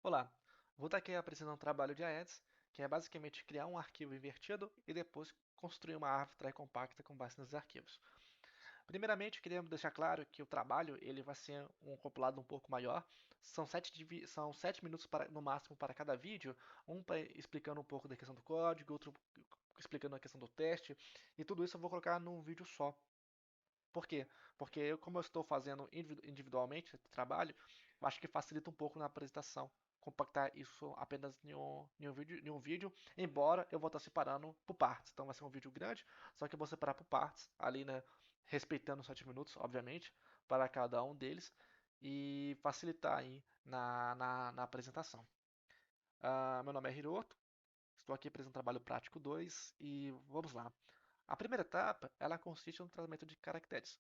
Olá, vou estar aqui apresentando um trabalho de Aedes, que é basicamente criar um arquivo invertido e depois construir uma árvore try-compacta com base nesses arquivos. Primeiramente, queremos deixar claro que o trabalho ele vai ser um compilado um pouco maior. São 7 minutos no máximo para cada vídeo, explicando um pouco da questão do código, outro explicando a questão do teste, e tudo isso eu vou colocar num vídeo só. Por quê? Porque como eu estou fazendo individualmente esse trabalho, eu acho que facilita um pouco na apresentação. Compactar isso apenas em um vídeo, embora eu vou estar separando por partes. Então vai ser um vídeo grande, só que eu vou separar por partes, ali, né, respeitando os 7 minutos, obviamente, para cada um deles, e facilitar aí na apresentação. Meu nome é Hiroto, estou aqui apresentando o trabalho prático 2 e vamos lá. A primeira etapa, ela consiste no tratamento de caracteres.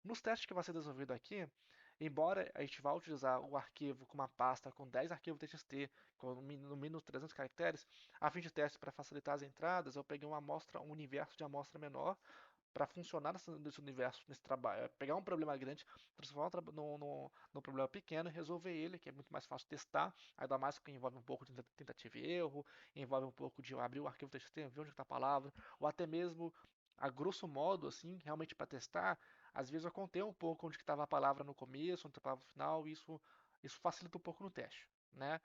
Nos testes que vai ser desenvolvido aqui, embora a gente vá utilizar o arquivo com uma pasta com 10 arquivos TXT, com no mínimo 300 caracteres, a fim de teste para facilitar as entradas, eu peguei uma amostra, um universo de amostra menor para funcionar nesse universo, nesse trabalho. Pegar um problema grande, transformar num problema pequeno e resolver ele, que é muito mais fácil testar, ainda mais que envolve um pouco de tentativa e erro, envolve um pouco de abrir o arquivo TXT, ver onde está a palavra, ou até mesmo, a grosso modo, assim, realmente para testar, às vezes eu contei um pouco onde estava a palavra no começo, onde estava no final, e isso facilita um pouco no teste, né?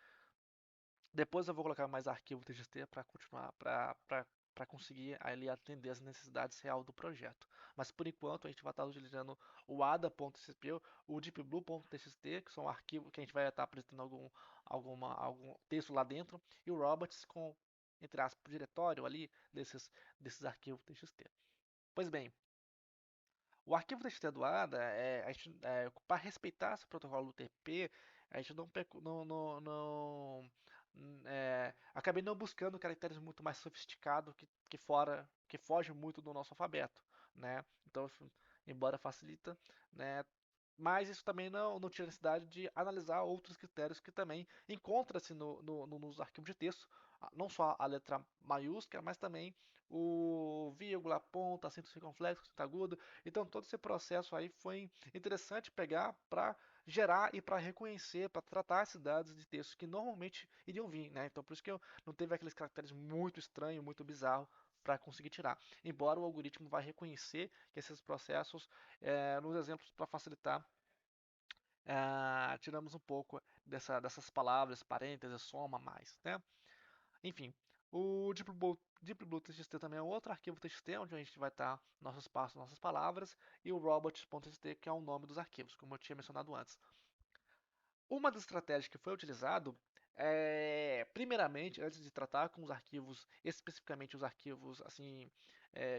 Depois eu vou colocar mais arquivo TXT para continuar, para conseguir ali atender as necessidades real do projeto. Mas por enquanto a gente vai estar utilizando o ada.cp, o deepblue.txt, que são arquivos que a gente vai estar apresentando algum texto lá dentro, e o robots com, entre aspas, diretório ali desses arquivos TXT. Pois bem, o arquivo TXT do ADA, para respeitar esse protocolo do TP, a gente acabei não buscando caracteres muito mais sofisticados que fogem muito do nosso alfabeto, né? Então, embora facilita, né? Mas isso também não tira a necessidade de analisar outros critérios que também encontra-se nos arquivos de texto, não só a letra maiúscula, mas também o vírgula, ponto, acento circunflexo, acento agudo. Então todo esse processo aí foi interessante pegar para gerar e para reconhecer, para tratar esses dados de texto que normalmente iriam vir, né? Então por isso que eu não teve aqueles caracteres muito estranhos, muito bizarros para conseguir tirar. Embora o algoritmo vai reconhecer que esses processos, nos exemplos para facilitar, tiramos um pouco dessas palavras, parênteses, soma, mais, né? Enfim, o Deep Blue TXT também é outro arquivo TXT, onde a gente vai estar nossos passos, nossas palavras, e o robots.txt, que é o nome dos arquivos, como eu tinha mencionado antes. Uma das estratégias que foi utilizado primeiramente, antes de tratar com os arquivos, especificamente os arquivos assim,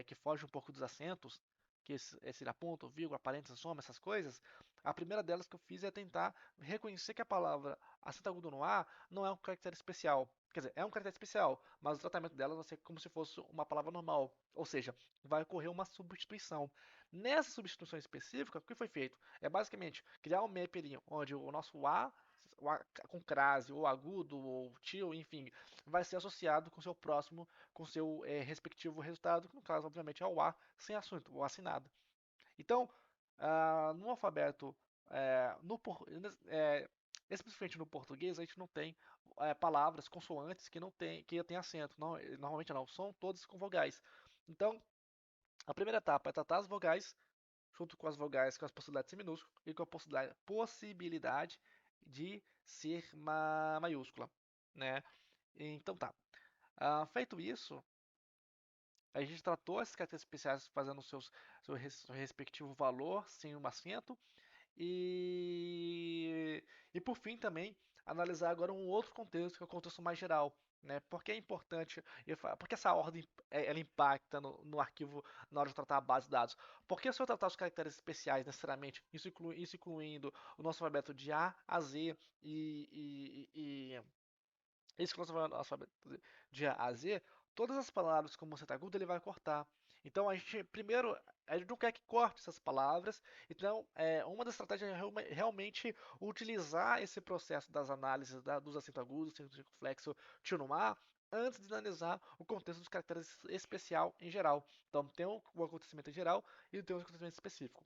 que fogem um pouco dos acentos, que seria ponto, vírgula, parênteses, soma, essas coisas, a primeira delas que eu fiz é tentar reconhecer que a palavra acento agudo no A não é um caractere especial. Quer dizer, é um caractere especial, mas o tratamento dela vai ser como se fosse uma palavra normal. Ou seja, vai ocorrer uma substituição. Nessa substituição específica, o que foi feito? É basicamente criar um map ali, onde o nosso A com crase, ou agudo, ou tio, enfim, vai ser associado com seu próximo, com seu respectivo resultado, que no caso, obviamente, é o A sem assunto, o assinado. Então, no alfabeto, é, no, por- é, especificamente no português, a gente não tem palavras, consoantes que tem acento. Não, normalmente não, são todas com vogais. Então, a primeira etapa é tratar as vogais junto com as vogais com as possibilidades de ser minúsculo e com a possibilidade de ser maiúscula, né? Então tá. Feito isso, a gente tratou esses caracteres especiais fazendo seu respectivo valor sem um acento e por fim também analisar agora um outro contexto, que é o contexto mais geral, né? Porque é importante, porque essa ordem ela impacta no arquivo na hora de tratar a base de dados. Porque se eu tratar os caracteres especiais necessariamente, isso incluindo o nosso alfabeto de A a Z isso que o alfabeto de A a Z, todas as palavras como você agudo ele vai cortar. Então a gente não quer que corte essas palavras. Então, uma das estratégias é realmente utilizar esse processo das análises dos acentos agudos, acento circunflexo, tio no ar, antes de analisar o contexto dos caracteres especial em geral. Então, tem o acontecimento em geral e tem o acontecimento específico.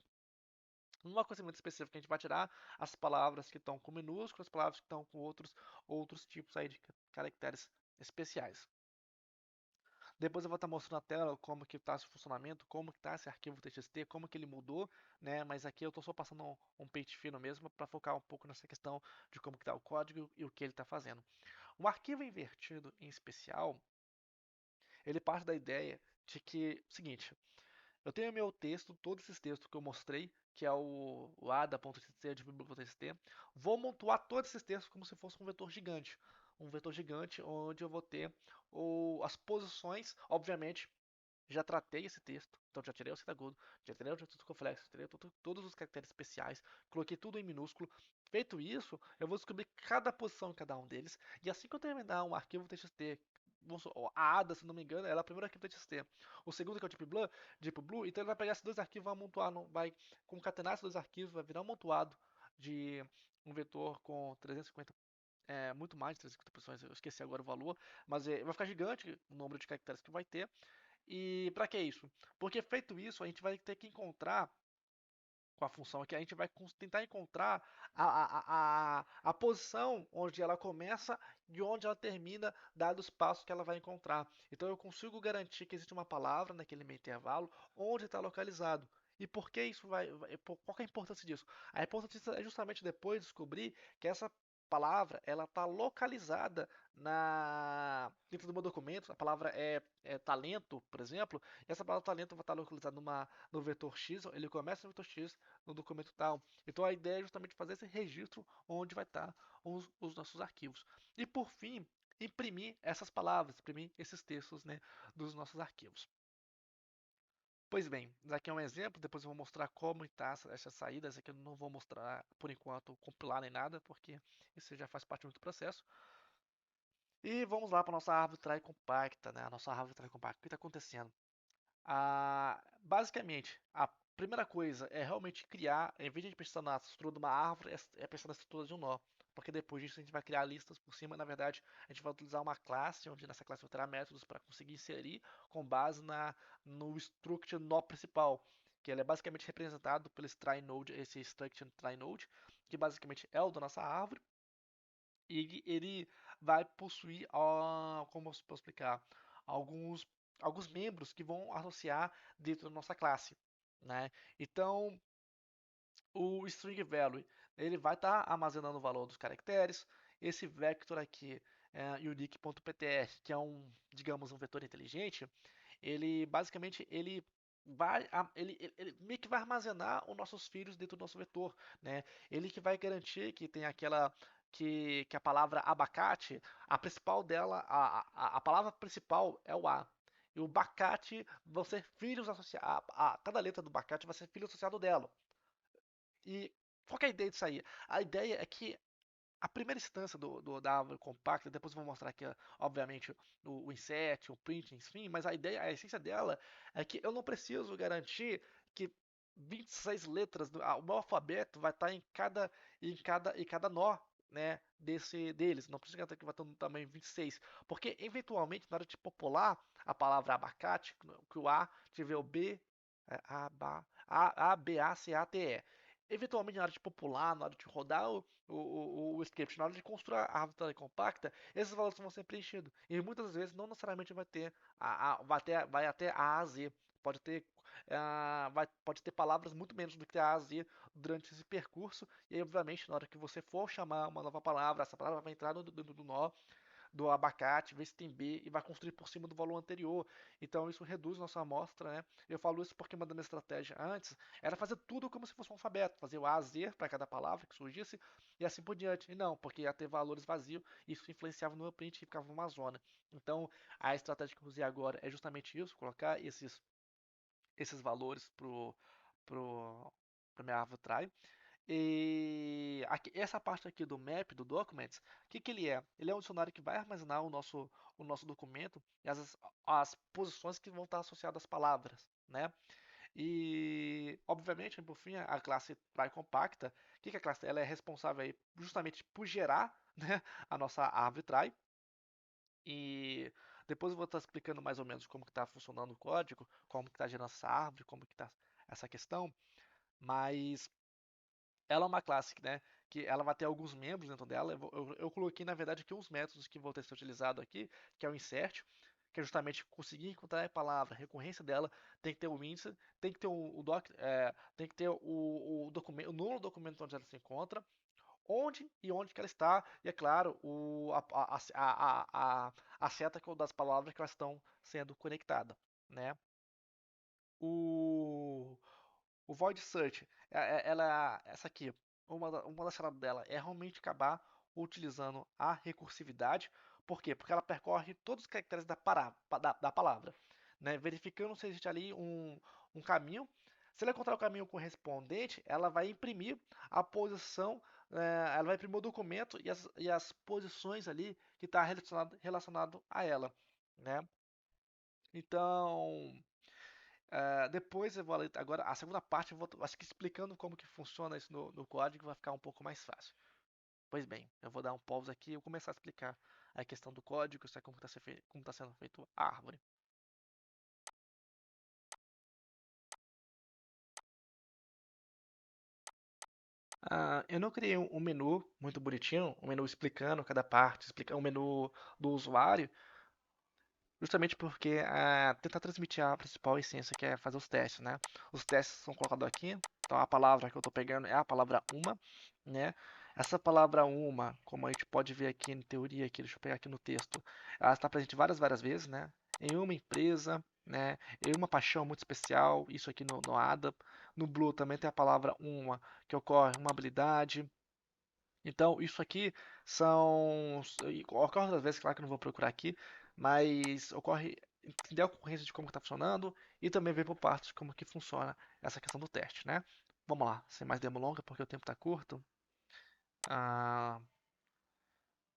Numa coisa muito específica, a gente vai tirar as palavras que estão com minúsculas, as palavras que estão com outros tipos aí de caracteres especiais. Depois eu vou estar mostrando na tela como que está esse funcionamento, como que está esse arquivo TXT, como que ele mudou, né? Mas aqui eu estou só passando um pente fino mesmo para focar um pouco nessa questão de como que está o código e o que ele está fazendo. Um arquivo invertido, em especial, ele parte da ideia de que, seguinte, eu tenho meu texto, todos esses textos que eu mostrei, que é o ada.txt, de biblioteca.txt, vou montuar todos esses textos como se fosse um vetor gigante. Um vetor gigante onde eu vou ter as posições, obviamente, já tratei esse texto, então já tirei o citagudo, já tirei o circunflexo, já tirei todos os caracteres especiais, coloquei tudo em minúsculo. Feito isso, eu vou descobrir cada posição em cada um deles, e assim que eu terminar um arquivo TXT, a ADA, se não me engano, ela é o primeiro arquivo TXT. O segundo, que é o Deep Blue, então ele vai pegar esses dois arquivos, vai amontoar, vai concatenar esses dois arquivos, vai virar um amontoado de um vetor com 350, muito mais de 350 posições, eu esqueci agora o valor, mas vai ficar gigante o número de caracteres que vai ter. E para que isso? Porque feito isso, a gente vai ter que encontrar, com a função aqui, a gente vai tentar encontrar a posição onde ela começa e onde ela termina, dados os passos que ela vai encontrar. Então eu consigo garantir que existe uma palavra naquele meio intervalo onde está localizado. E por que isso qual que é a importância disso? A importância é justamente depois descobrir que essa palavra ela está localizada dentro do meu documento. A palavra é talento, por exemplo, e essa palavra talento vai estar localizada no vetor X, ele começa no vetor X no documento tal. Então a ideia é justamente fazer esse registro onde vai estar os nossos arquivos. E por fim, imprimir essas palavras, imprimir esses textos, né, dos nossos arquivos. Pois bem, aqui é um exemplo, depois eu vou mostrar como está essas saídas, aqui eu não vou mostrar por enquanto compilar nem nada, porque isso já faz parte do processo. E vamos lá para a nossa árvore try compacta, né? A nossa árvore try compacta. O que está acontecendo? Basicamente, a primeira coisa é realmente criar, em vez de a gente pensar na estrutura de uma árvore, é pensar na estrutura de um nó. Porque depois disso a gente vai criar listas por cima. Na verdade, a gente vai utilizar uma classe, onde nessa classe vai ter métodos para conseguir inserir com base no struct nó principal. Que ele é basicamente representado pelo try-node, esse struct try-node, que basicamente é o da nossa árvore. E ele vai possuir, como eu posso explicar, alguns, alguns membros que vão associar dentro da nossa classe, né? Então, o string value ele vai estar armazenando o valor dos caracteres. Esse vector aqui, unique.ptr, que é digamos, um vetor inteligente, ele basicamente ele meio que vai armazenar os nossos filhos dentro do nosso vetor, né? Ele que vai garantir que tem aquela que a palavra abacate, a principal dela, a palavra principal é o A. E o bacate vão ser filhos associados. Cada letra do bacate vai ser filho associado dela. E qual que é a ideia disso aí? A ideia é que a primeira instância da árvore compacta, depois eu vou mostrar aqui, obviamente, o inset, o print, enfim, mas a essência dela é que eu não preciso garantir que 26 letras, o meu alfabeto vai estar em cada nó, né, deles. Não preciso garantir que vai estar no tamanho 26, porque eventualmente na hora de popular a palavra abacate, que o A tiver o B, B, A, C, A, T, E. Eventualmente, na hora de popular, na hora de rodar o script, na hora de construir a árvore compacta, esses valores vão ser preenchidos. E muitas vezes não necessariamente vai ter vai até A a Z. Pode ter, pode ter palavras muito menos do que A a Z durante esse percurso. E aí, obviamente, na hora que você for chamar uma nova palavra, essa palavra vai entrar dentro do nó do abacate, ver se tem B e vai construir por cima do valor anterior. Então isso reduz nossa amostra, né? Eu falo isso porque uma das minhas estratégias antes era fazer tudo como se fosse um alfabeto, fazer o A a Z para cada palavra que surgisse e assim por diante. E não, porque ia ter valores vazios, e isso influenciava no meu print e ficava uma zona. Então a estratégia que eu usei agora é justamente isso, colocar esses valores pro minha árvore try. E essa parte aqui do map, do documents, o que ele é? Ele é um dicionário que vai armazenar o nosso documento e as posições que vão estar associadas às palavras, né? E, obviamente, por fim, a classe try compacta, o que a classe? Ela é responsável aí justamente por gerar, né, a nossa árvore try. E depois eu vou estar explicando mais ou menos como que está funcionando o código, como que está gerando essa árvore, como que está essa questão. Mas ela é uma classe, né, que ela vai ter alguns membros dentro dela. Eu coloquei, na verdade, aqui uns métodos que vão ter sido utilizados aqui, que é o insert, que é justamente conseguir encontrar a palavra, a recorrência dela, tem que ter o índice, tem que ter tem que ter o documento, o número do documento onde ela se encontra, onde que ela está, e é claro, a seta das palavras que elas estão sendo conectadas, né? O, o Void Search, essa aqui, uma das charadas dela é realmente acabar utilizando a recursividade. Por quê? Porque ela percorre todos os caracteres da palavra, né? Verificando se existe ali um caminho. Se ela encontrar o caminho correspondente, ela vai imprimir a posição, ela vai imprimir o documento e as posições ali que está relacionado a ela, né? Então, depois eu vou ler agora a segunda parte, eu vou, acho que explicando como que funciona isso no código vai ficar um pouco mais fácil. Pois bem, eu vou dar um pause aqui e vou começar a explicar a questão do código, isso é como está sendo feito a árvore. Eu não criei um menu muito bonitinho, um menu explicando cada parte, explicando um menu do usuário, justamente porque tentar transmitir a principal essência que é fazer os testes, né? Os testes são colocados aqui, então a palavra que eu estou pegando é a palavra uma, né? Essa palavra uma, como a gente pode ver aqui em teoria, aqui, deixa eu pegar aqui no texto, ela está presente várias vezes, né? Em uma empresa, né? Em uma paixão muito especial, isso aqui no ADA. No Blue também tem a palavra uma, que ocorre uma habilidade. Então, isso aqui ocorre outras vezes, claro que eu não vou procurar aqui, mas ocorre entender a ocorrência de como está funcionando e também ver por partes de como que funciona essa questão do teste, né? Vamos lá, sem mais demora, porque o tempo está curto. Ah,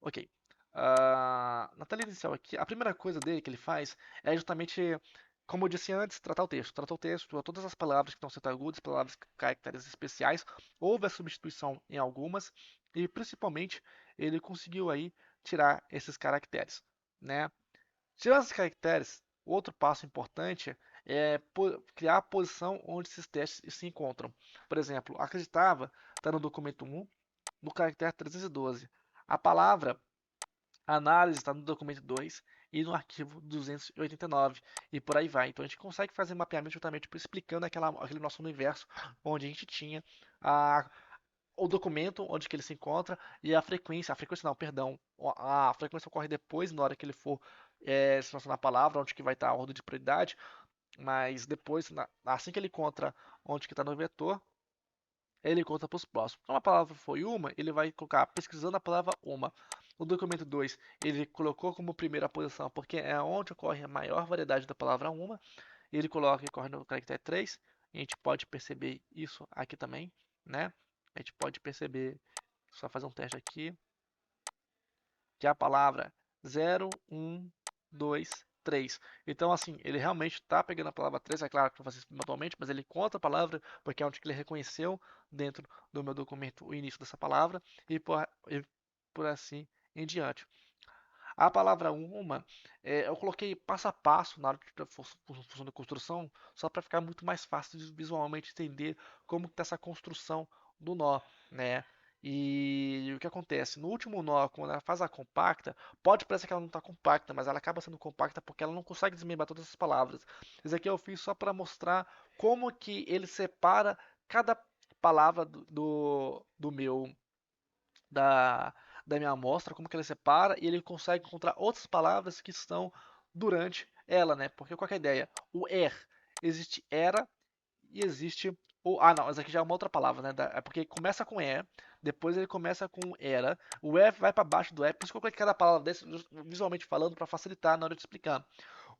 ok. Na tela inicial aqui, a primeira coisa dele que ele faz é justamente, como eu disse antes, tratar o texto. Tratar o texto, todas as palavras que estão sendo agudas, palavras com caracteres especiais, houve a substituição em algumas, e principalmente ele conseguiu aí tirar esses caracteres, né? Tirando esses caracteres, outro passo importante é criar a posição onde esses testes se encontram. Por exemplo, acreditava está no documento 1, no caractere 312. A palavra a análise está no documento 2 e no arquivo 289 e por aí vai. Então a gente consegue fazer mapeamento justamente explicando aquele nosso universo onde a gente tinha a, o documento onde que ele se encontra e a frequência não, perdão, a frequência ocorre depois, na hora que ele for selecionar a palavra, onde que vai estar a ordem de prioridade, mas depois, assim que ele encontra onde que está no vetor, ele conta para os próximos. Então a palavra foi uma, ele vai colocar pesquisando a palavra uma. O documento 2 ele colocou como primeira posição, porque é onde ocorre a maior variedade da palavra uma. Ele coloca e corre no caractere 3. A gente pode perceber isso aqui também, né? A gente pode perceber, só fazer um teste aqui, que é a palavra 0, 1, 2, 3. Então, assim, ele realmente está pegando a palavra 3, é claro que não faz isso manualmente, mas ele conta a palavra, porque é onde que ele reconheceu dentro do meu documento o início dessa palavra, e por assim em diante. A palavra uma, eu coloquei passo a passo na hora da função de construção, só para ficar muito mais fácil de visualmente entender como está essa construção do nó, né? E o que acontece? No último nó, quando ela faz a compacta, pode parecer que ela não está compacta, mas ela acaba sendo compacta porque ela não consegue desmembrar todas as palavras. Isso aqui eu fiz só para mostrar como que ele separa cada palavra do meu da, da minha amostra, como que ele separa, e ele consegue encontrar outras palavras que estão durante ela, né? Porque qual que é a ideia? O existe era e existe o... Ah, não, essa aqui já é uma outra palavra, né? É porque começa com depois ele começa com era, o vai para baixo do por isso que eu coloquei cada palavra desse, visualmente falando, para facilitar na hora de explicar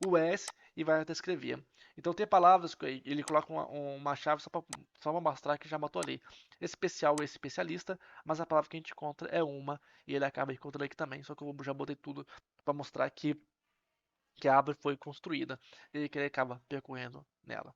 o S e vai descrever. Então tem palavras que ele coloca uma chave só para mostrar que já matou ali. Especial e especialista, mas a palavra que a gente encontra é uma e ele acaba encontrando aqui também. Só que eu já botei tudo para mostrar que a árvore foi construída e que ele acaba percorrendo nela.